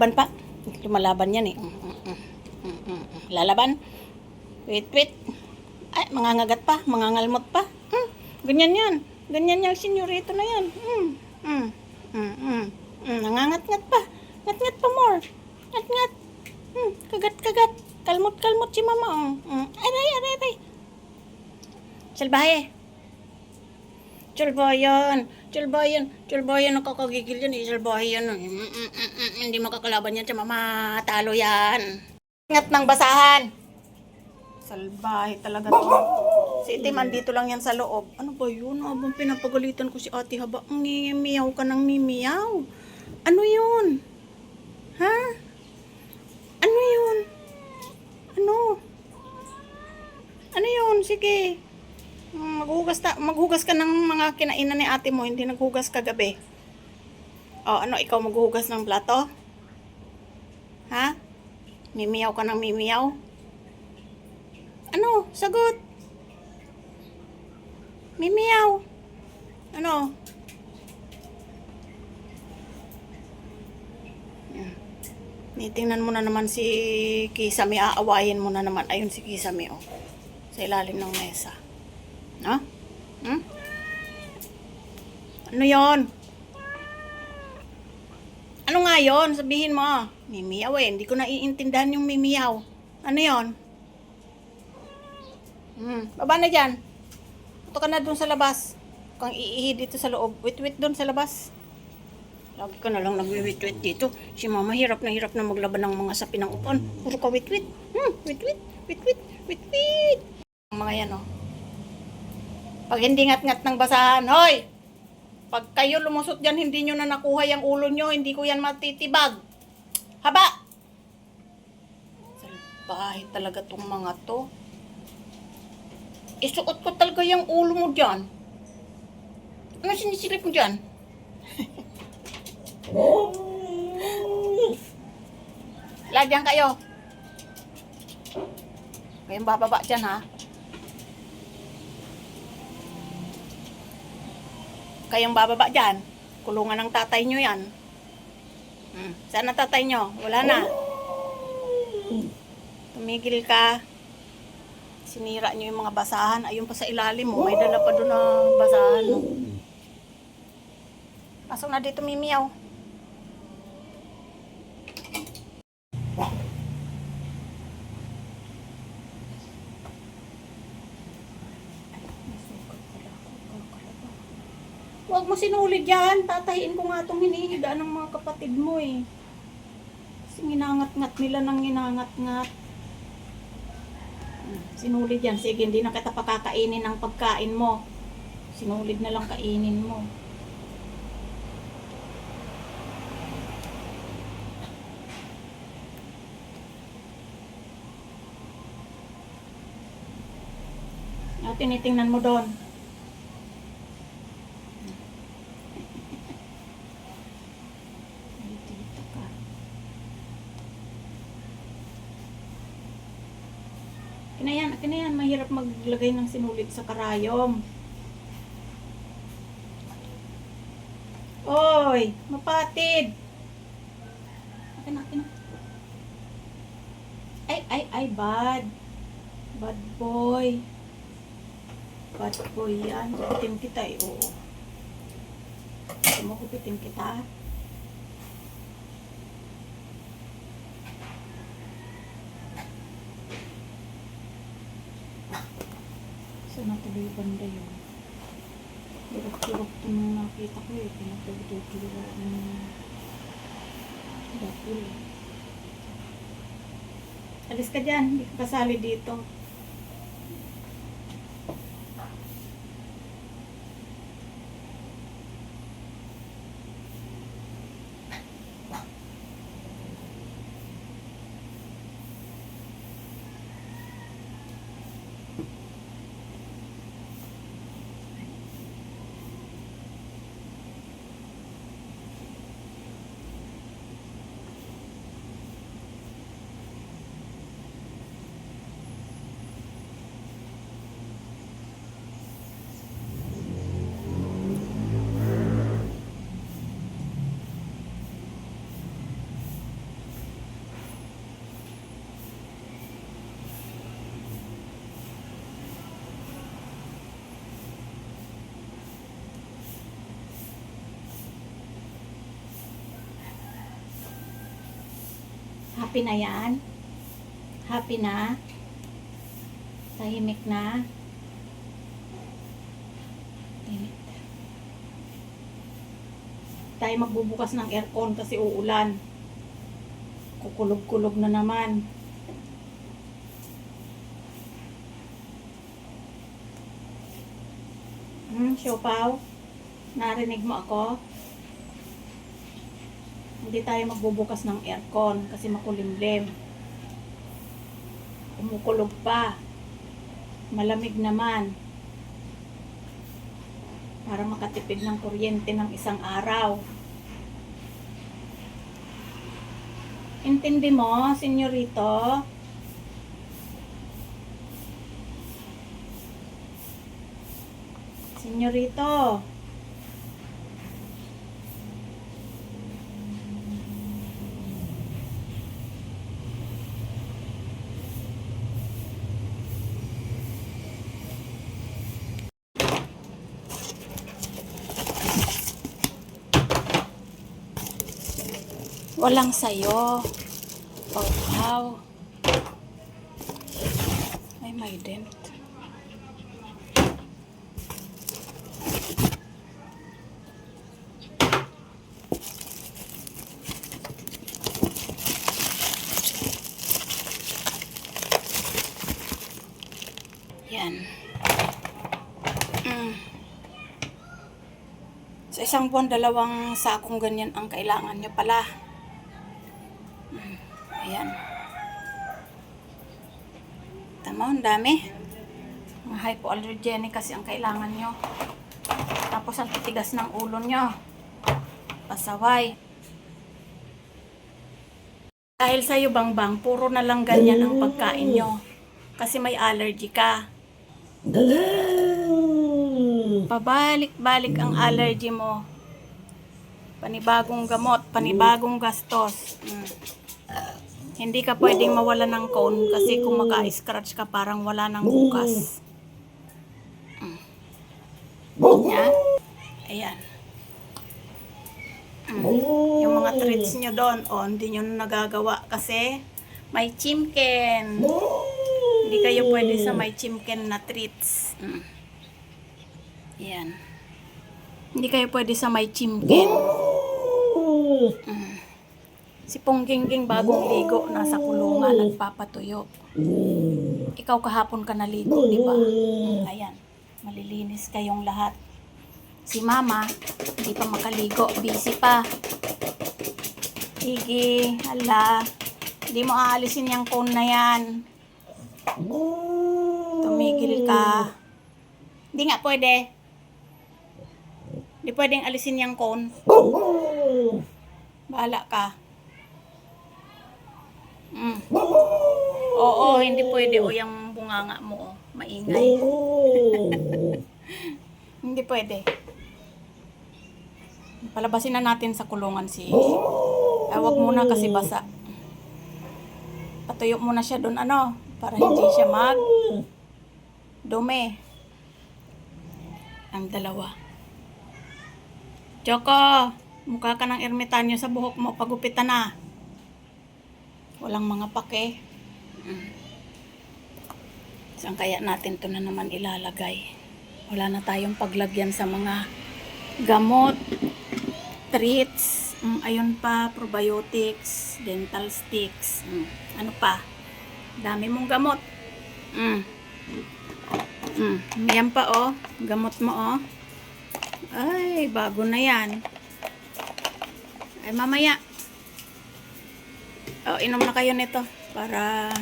Lumalaban pa. Lumalaban yan eh. Lalaban. Wait, wait. Ay, mangangagat pa. Mangangalmot pa. Ganyan yan. Ganyan yung senyorito na yan. Nangangat-ngat pa. Ngat-ngat pa more. Ngat-ngat. Kagat-kagat. Kalmot-kalmot si mama. Aray, aray, aray. Salbahe. Chulbayan. Chulbayan. Chulbayan. Nakakagigil yan. Salbahe yan. Hindi makakalaban yan sa mama. Talo yan. Ngat ng basahan. Salbahe talaga to. Si Itim, andito lang yan sa loob. Ano ba yun? Abang pinapagalitan ko si ate haba. Ngimiyaw ka ng mimiyaw. Ano yun? Ha? Ano yun? Ano? Ano yun? Sige. Maghugas ka ng mga kinainan ni ate mo. Hindi naghugas kagabi. O, ano? Ikaw maghugas ng plato? Ha? Mimiyaw ka ng mimiyaw? Ano? Sagot. Mimiyaw. Ano? Tingnan mo na naman si Kisame. Aawayin mo na naman. Ayun si Kisame, oh. Sa ilalim ng mesa. No? Ano yon? Ano nga yon? Sabihin mo. Mimiyaw eh. Hindi ko naiintindihan yung mimiyaw. Ano yon? Baba na dyan. Punta ka na dun sa labas. Kung iihi dito sa loob. Wait dun sa labas. Lagi ka na lang nagwi-wit-wit dito. Si mama hirap na maglaban ng mga sapi ng upuan. Puro ka wit-wit. Wit-wit. Ang mga yan, oh. Pag hindi ngat-ngat ng basahan, hoy! Pag kayo lumusot dyan, hindi nyo na nakuha yung ulo nyo. Hindi ko yan matitibag. Haba! Salbahe talaga tong mga to. Isuot ko talaga yung ulo mo dyan. Ano sinisilip mo dyan? Lagyan kayo. Kayong bababa dyan, ha? Kayong bababa dyan. Kulungan ng tatay nyo yan. Saan ang tatay nyo? Wala na. Tumigil ka. Sinira nyo yung mga basahan. Ayun pa sa ilalim mo. May dala pa doon na basahan. Pasok na dito, mimiyaw. Huwag mo sinulid yan. Tatahiin ko nga itong hinihiga ng mga kapatid mo eh. Kasi nginangat-ngat nila ng nginangat-ngat. Sinulid yan. Sige, hindi na kita pakakainin ng pagkain mo. Sinulid na lang kainin mo. Tinitingnan mo doon. Dito ka. Akin na yan. Mahirap maglagay ng sinulid sa karayom. Oy, mapatid. Akin na. Ay, bad. Bad boy. Bad boy yan. Gupitin kita eh. Oo. Gusto mo gupitin kita? Saan natuloy yung banda yun? Durok-durok ito nung nakita ko eh. Pinagdurok ng dapul. Alis ka dyan. Hindi ka kasali dito. Happy na yan? Happy na? Tahimik na? Tahimik. Tayo magbubukas ng aircon kasi uulan. Kukulog-kulog na naman. Siopaw? Narinig mo ako? Hindi tayo magbubukas ng aircon kasi makulimlim. Kumukulog pa. Malamig naman. Para makatipid ng kuryente ng isang araw. Intindi mo, senyorito? Senyorito? Walang sayo. Oh, wow. Ay, may dent. Yan. Sa isang buwan, 2 sakong ganyan ang kailangan nyo pala. Ayan. Tama, ang dami. Mga hypoallergenic kasi ang kailangan nyo. Tapos ang titigas ng ulo nyo. Pasaway. Dahil sa'yo, Bangbang, puro na lang ganyan ang pagkain nyo. Kasi may allergy ka. Pabalik-balik ang allergy mo. Panibagong gamot, panibagong gastos. Hindi ka pwedeng mawala ng cone kasi kung maka-scratch ka parang wala nang bukas. Yeah? Ayan. Yung mga treats nyo doon, hindi nyo nagagawa kasi may chimken. Hindi kayo pwede sa may chimken na treats. Ayan. Hindi kayo pwede sa may chimken. Si Ponggingging bagong ligo, nasa kulungan, nagpapatuyo. Ikaw kahapon ka naligo, di ba? Ayan, malilinis kayong lahat. Si Mama, hindi pa makaligo, busy pa. Sige, hala. Hindi mo aalisin yung cone na yan. Tumigil ka. Hindi nga pwede. Hindi pwedeng alisin yung cone. Bahala ka. Oo, hindi pwede. O yung bunganga mo, maingay. Hindi pwede. Palabasin na natin sa kulungan si wag muna kasi basa. Patuyo muna siya doon, para hindi siya dumi. Ang dalawa. Choco, mukha ka ng ermitanyo sa buhok mo, pagupitan na. Walang mga pake. Saan kaya natin to na naman ilalagay? Wala na tayong paglagyan sa mga gamot, treats, ayun pa, probiotics, dental sticks, ano pa? Dami mong gamot. Yan pa, gamot mo, Ay, bago na yan. Ay, mamaya. Inom na kayo nito para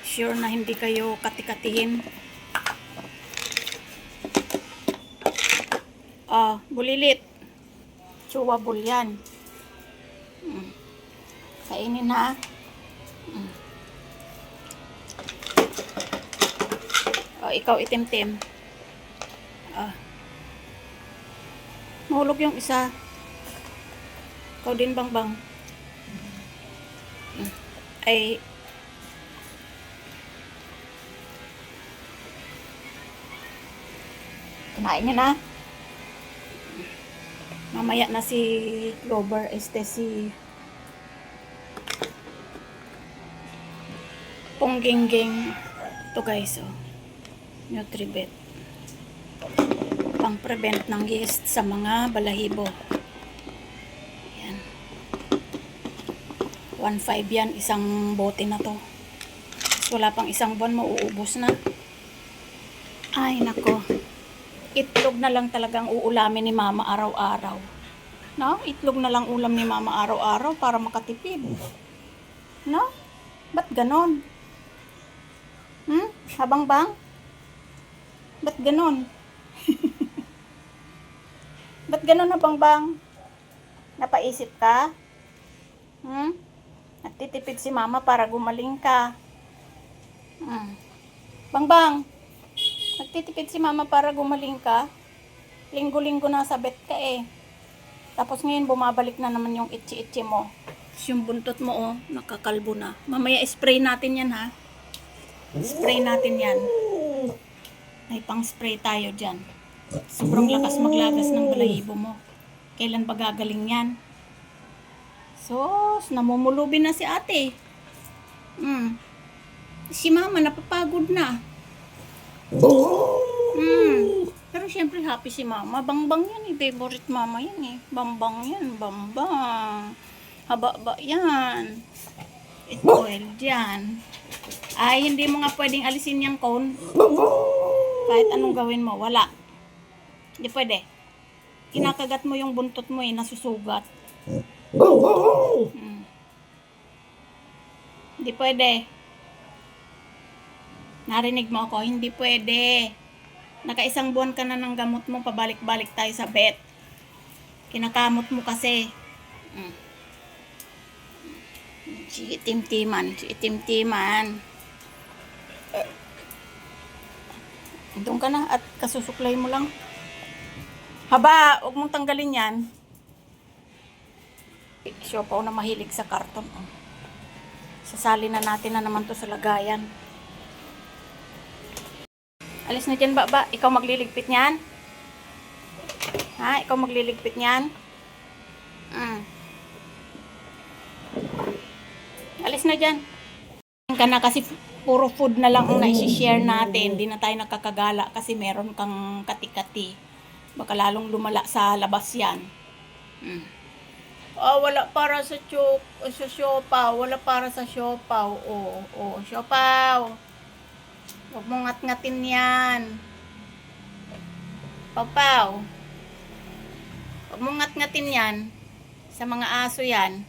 sure na hindi kayo katikatihin. Bulilit. Chewable yan. Kainin ha. Ikaw itim-tim. Mahulog yung isa. Ikaw din, Bangbang. Ay, kumain niya na. Mamaya na si Clover, si pong gingging. Ito guys, oh. Nutribet. Pang-prevent ng yeast sa mga balahibo. Yan. 1.5 yan, isang bote na to. Wala pang isang buwan, mauubos na. Ay, nako. Itlog na lang talagang uulamin ni mama araw-araw. No? Itlog na lang ulam ni mama araw-araw para makatipid. No? Ba't ganon? Habang bang? Ba't ganon? Ba't ganon na bang? Napaisip ka? Nagtitipid si mama para gumaling ka. Bang, nagtitipid si mama para gumaling ka. Linggo-linggo na sa bet ka eh. Tapos ngayon bumabalik na naman yung itchi-itchi mo. Yung buntot mo oh, nakakalbo na. Mamaya spray natin yan ha. Spray natin yan. May pang spray tayo dyan. Sobrang lakas maglagas ng balahibo mo. Kailan ba gagaling yan? Sos, namumulubi na si ate. Si mama napapagod na. Pero syempre happy si mama. Bangbang yan eh. Favorite mama yan eh. Bambang yan. Bambang. Haba-ba yan. Ito oil dyan. Ay, hindi mo nga pwedeng alisin yung cone. Kahit anong gawin mo. Wala. Hindi pwede. Kinakagat mo yung buntot mo eh. Nasusugat. Hindi pwede. Narinig mo ako? Hindi pwede. Nakaisang buwan ka na ng gamot mo, pabalik-balik tayo sa vet. Kinakamot mo kasi. Si itim-timan. Doon ka na at kasusuklay mo lang. Haba, huwag mong tanggalin yan. Siopaw na mahilig sa karton. Sasali na natin na naman to sa lagayan. Alis na dyan, baba. Ikaw magliligpit niyan? Ha? Ikaw magliligpit niyan? Alis na dyan. Ka na kasi puro food na lang ang naisi-share natin. Hindi na tayo nakakagala kasi meron kang kati-kati. Baka lalong lumala sa labas yan. Wala para sa siopaw. Wala para sa siopaw. Siopaw. Huwag mong ngat-ngatin yan. Papaw. Huwag mong ngat-ngatin yan. Sa mga aso yan.